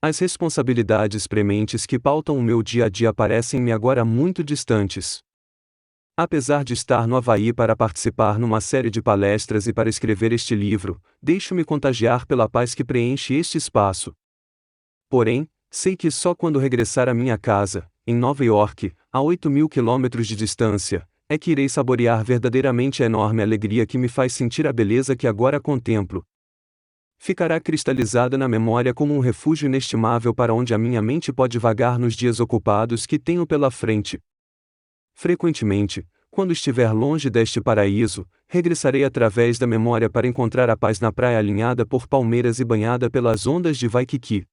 As responsabilidades prementes que pautam o meu dia a dia parecem-me agora muito distantes. Apesar de estar no Havaí para participar numa série de palestras e para escrever este livro, deixo-me contagiar pela paz que preenche este espaço. Porém, sei que só quando regressar à minha casa, em Nova York, a 8.000 quilômetros de distância, é que irei saborear verdadeiramente a enorme alegria que me faz sentir a beleza que agora contemplo. Ficará cristalizada na memória como um refúgio inestimável para onde a minha mente pode vagar nos dias ocupados que tenho pela frente. Frequentemente, quando estiver longe deste paraíso, regressarei através da memória para encontrar a paz na praia alinhada por palmeiras e banhada pelas ondas de Waikiki.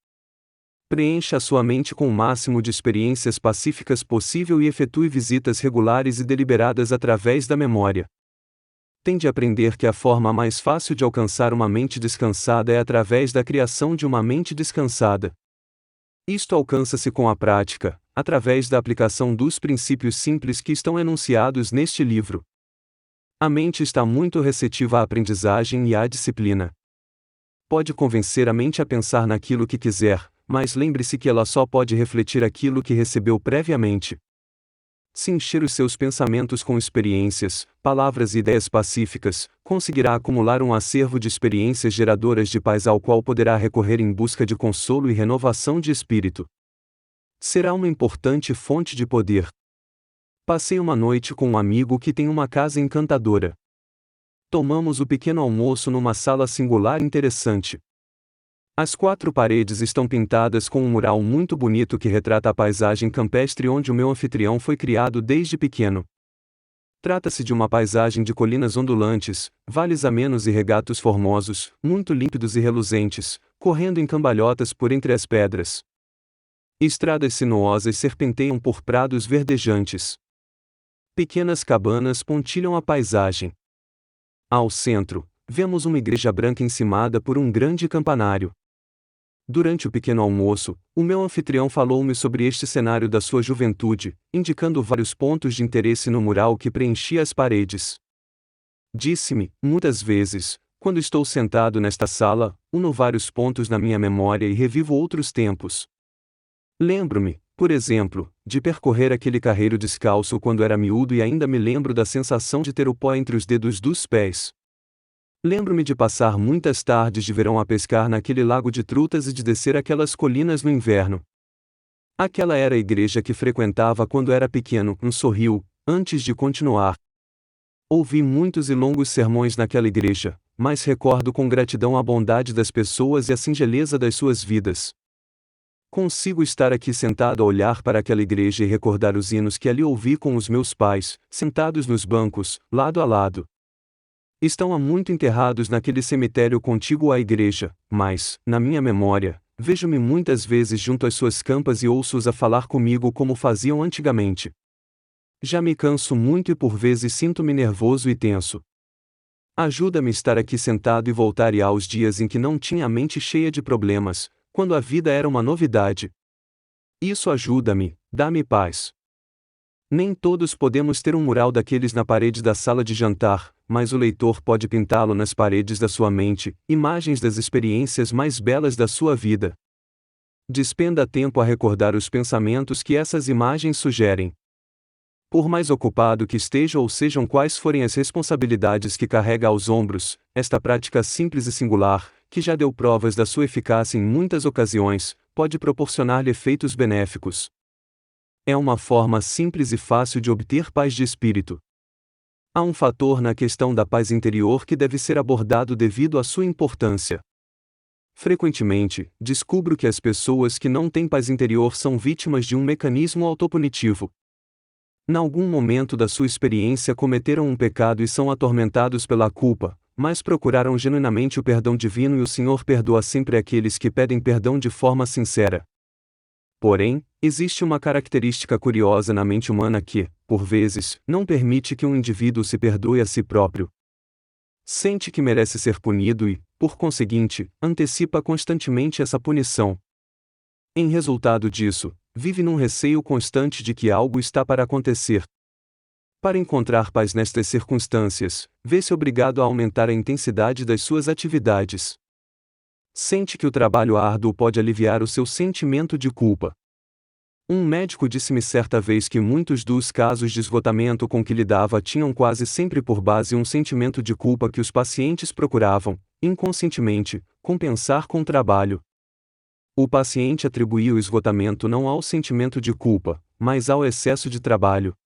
Preencha a sua mente com o máximo de experiências pacíficas possível e efetue visitas regulares e deliberadas através da memória. Tem de aprender que a forma mais fácil de alcançar uma mente descansada é através da criação de uma mente descansada. Isto alcança-se com a prática, através da aplicação dos princípios simples que estão enunciados neste livro. A mente está muito receptiva à aprendizagem e à disciplina. Pode convencer a mente a pensar naquilo que quiser, mas lembre-se que ela só pode refletir aquilo que recebeu previamente. Se encher os seus pensamentos com experiências, palavras e ideias pacíficas, conseguirá acumular um acervo de experiências geradoras de paz ao qual poderá recorrer em busca de consolo e renovação de espírito. Será uma importante fonte de poder. Passei uma noite com um amigo que tem uma casa encantadora. Tomamos o pequeno almoço numa sala singular e interessante. As 4 paredes estão pintadas com um mural muito bonito que retrata a paisagem campestre onde o meu anfitrião foi criado desde pequeno. Trata-se de uma paisagem de colinas ondulantes, vales amenos e regatos formosos, muito límpidos e reluzentes, correndo em cambalhotas por entre as pedras. Estradas sinuosas serpenteiam por prados verdejantes. Pequenas cabanas pontilham a paisagem. Ao centro, vemos uma igreja branca encimada por um grande campanário. Durante o pequeno almoço, o meu anfitrião falou-me sobre este cenário da sua juventude, indicando vários pontos de interesse no mural que preenchia as paredes. Disse-me, muitas vezes, quando estou sentado nesta sala, uno vários pontos na minha memória e revivo outros tempos. Lembro-me, por exemplo, de percorrer aquele carreiro descalço quando era miúdo e ainda me lembro da sensação de ter o pó entre os dedos dos pés. Lembro-me de passar muitas tardes de verão a pescar naquele lago de trutas e de descer aquelas colinas no inverno. Aquela era a igreja que frequentava quando era pequeno, sorriu, antes de continuar. Ouvi muitos e longos sermões naquela igreja, mas recordo com gratidão a bondade das pessoas e a singeleza das suas vidas. Consigo estar aqui sentado a olhar para aquela igreja e recordar os hinos que ali ouvi com os meus pais, sentados nos bancos, lado a lado. Estão há muito enterrados naquele cemitério contíguo à igreja, mas, na minha memória, vejo-me muitas vezes junto às suas campas e ouço-os a falar comigo como faziam antigamente. Já me canso muito e por vezes sinto-me nervoso e tenso. Ajuda-me estar aqui sentado e voltar aos dias em que não tinha a mente cheia de problemas, quando a vida era uma novidade. Isso ajuda-me, dá-me paz. Nem todos podemos ter um mural daqueles na parede da sala de jantar, mas o leitor pode pintá-lo nas paredes da sua mente, imagens das experiências mais belas da sua vida. Despenda tempo a recordar os pensamentos que essas imagens sugerem. Por mais ocupado que esteja ou sejam quais forem as responsabilidades que carrega aos ombros, esta prática simples e singular, que já deu provas da sua eficácia em muitas ocasiões, pode proporcionar-lhe efeitos benéficos. É uma forma simples e fácil de obter paz de espírito. Há um fator na questão da paz interior que deve ser abordado devido à sua importância. Frequentemente, descubro que as pessoas que não têm paz interior são vítimas de um mecanismo autopunitivo. Em algum momento da sua experiência cometeram um pecado e são atormentados pela culpa, mas procuraram genuinamente o perdão divino e o Senhor perdoa sempre aqueles que pedem perdão de forma sincera. Porém, existe uma característica curiosa na mente humana que, por vezes, não permite que um indivíduo se perdoe a si próprio. Sente que merece ser punido e, por conseguinte, antecipa constantemente essa punição. Em resultado disso, vive num receio constante de que algo está para acontecer. Para encontrar paz nestas circunstâncias, vê-se obrigado a aumentar a intensidade das suas atividades. Sente que o trabalho árduo pode aliviar o seu sentimento de culpa. Um médico disse-me certa vez que muitos dos casos de esgotamento com que lidava tinham quase sempre por base um sentimento de culpa que os pacientes procuravam, inconscientemente, compensar com o trabalho. O paciente atribuía o esgotamento não ao sentimento de culpa, mas ao excesso de trabalho.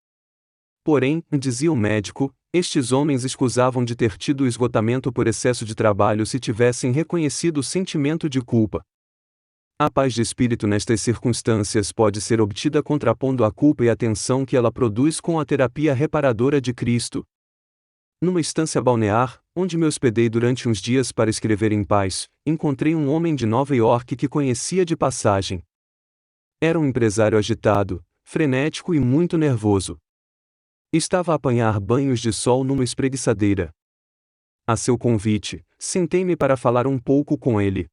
Porém, dizia o médico, estes homens escusavam de ter tido o esgotamento por excesso de trabalho se tivessem reconhecido o sentimento de culpa. A paz de espírito nestas circunstâncias pode ser obtida contrapondo a culpa e a tensão que ela produz com a terapia reparadora de Cristo. Numa estância balnear, onde me hospedei durante uns dias para escrever em paz, encontrei um homem de Nova York que conhecia de passagem. Era um empresário agitado, frenético e muito nervoso. Estava a apanhar banhos de sol numa espreguiçadeira. A seu convite, sentei-me para falar um pouco com ele.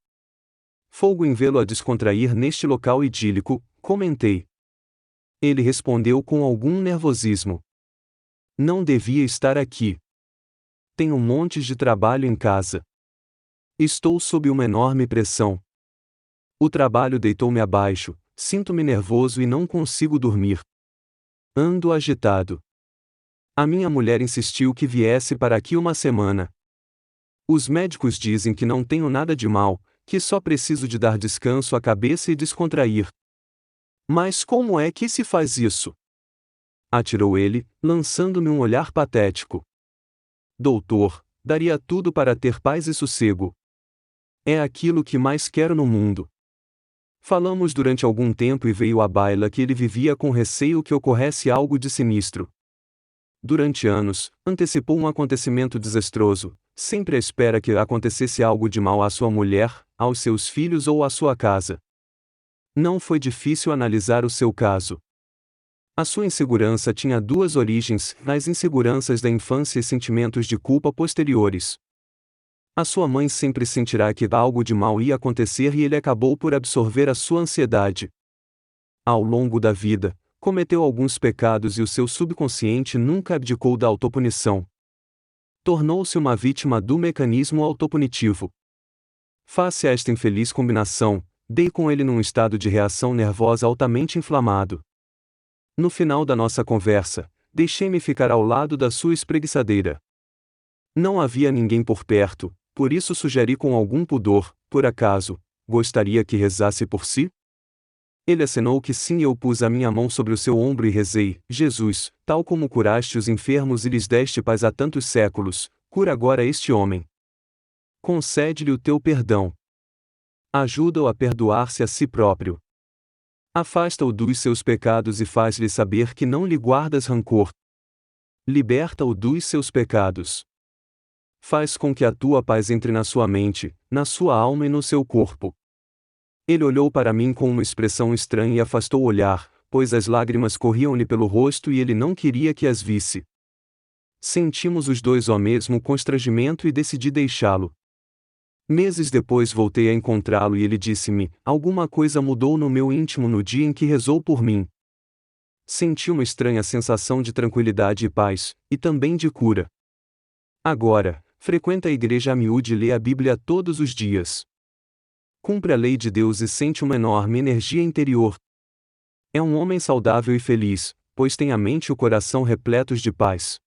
Folgo em vê-lo a descontrair neste local idílico, comentei. Ele respondeu com algum nervosismo. Não devia estar aqui. Tenho montes de trabalho em casa. Estou sob uma enorme pressão. O trabalho deitou-me abaixo, sinto-me nervoso e não consigo dormir. Ando agitado. A minha mulher insistiu que viesse para aqui uma semana. Os médicos dizem que não tenho nada de mal, que só preciso de dar descanso à cabeça e descontrair. Mas como é que se faz isso? Atirou ele, lançando-me um olhar patético. Doutor, daria tudo para ter paz e sossego. É aquilo que mais quero no mundo. Falamos durante algum tempo e veio à baila que ele vivia com receio que ocorresse algo de sinistro. Durante anos, antecipou um acontecimento desastroso, sempre à espera que acontecesse algo de mal à sua mulher, aos seus filhos ou à sua casa. Não foi difícil analisar o seu caso. A sua insegurança tinha duas origens, nas inseguranças da infância e sentimentos de culpa posteriores. A sua mãe sempre sentirá que algo de mal ia acontecer e ele acabou por absorver a sua ansiedade. Ao longo da vida, cometeu alguns pecados e o seu subconsciente nunca abdicou da autopunição. Tornou-se uma vítima do mecanismo autopunitivo. Face a esta infeliz combinação, dei com ele num estado de reação nervosa altamente inflamado. No final da nossa conversa, deixei-me ficar ao lado da sua espreguiçadeira. Não havia ninguém por perto, por isso sugeri com algum pudor, por acaso, gostaria que rezasse por si? Ele acenou que sim e eu pus a minha mão sobre o seu ombro e rezei, Jesus, tal como curaste os enfermos e lhes deste paz há tantos séculos, cura agora este homem. Concede-lhe o teu perdão. Ajuda-o a perdoar-se a si próprio. Afasta-o dos seus pecados e faz-lhe saber que não lhe guardas rancor. Liberta-o dos seus pecados. Faz com que a tua paz entre na sua mente, na sua alma e no seu corpo. Ele olhou para mim com uma expressão estranha e afastou o olhar, pois as lágrimas corriam-lhe pelo rosto e ele não queria que as visse. Sentimos os dois o mesmo constrangimento e decidi deixá-lo. Meses depois voltei a encontrá-lo e ele disse-me: alguma coisa mudou no meu íntimo no dia em que rezou por mim. Senti uma estranha sensação de tranquilidade e paz, e também de cura. Agora, frequenta a igreja a miúde e lê a Bíblia todos os dias. Cumpre a lei de Deus e sente uma enorme energia interior. É um homem saudável e feliz, pois tem a mente e o coração repletos de paz.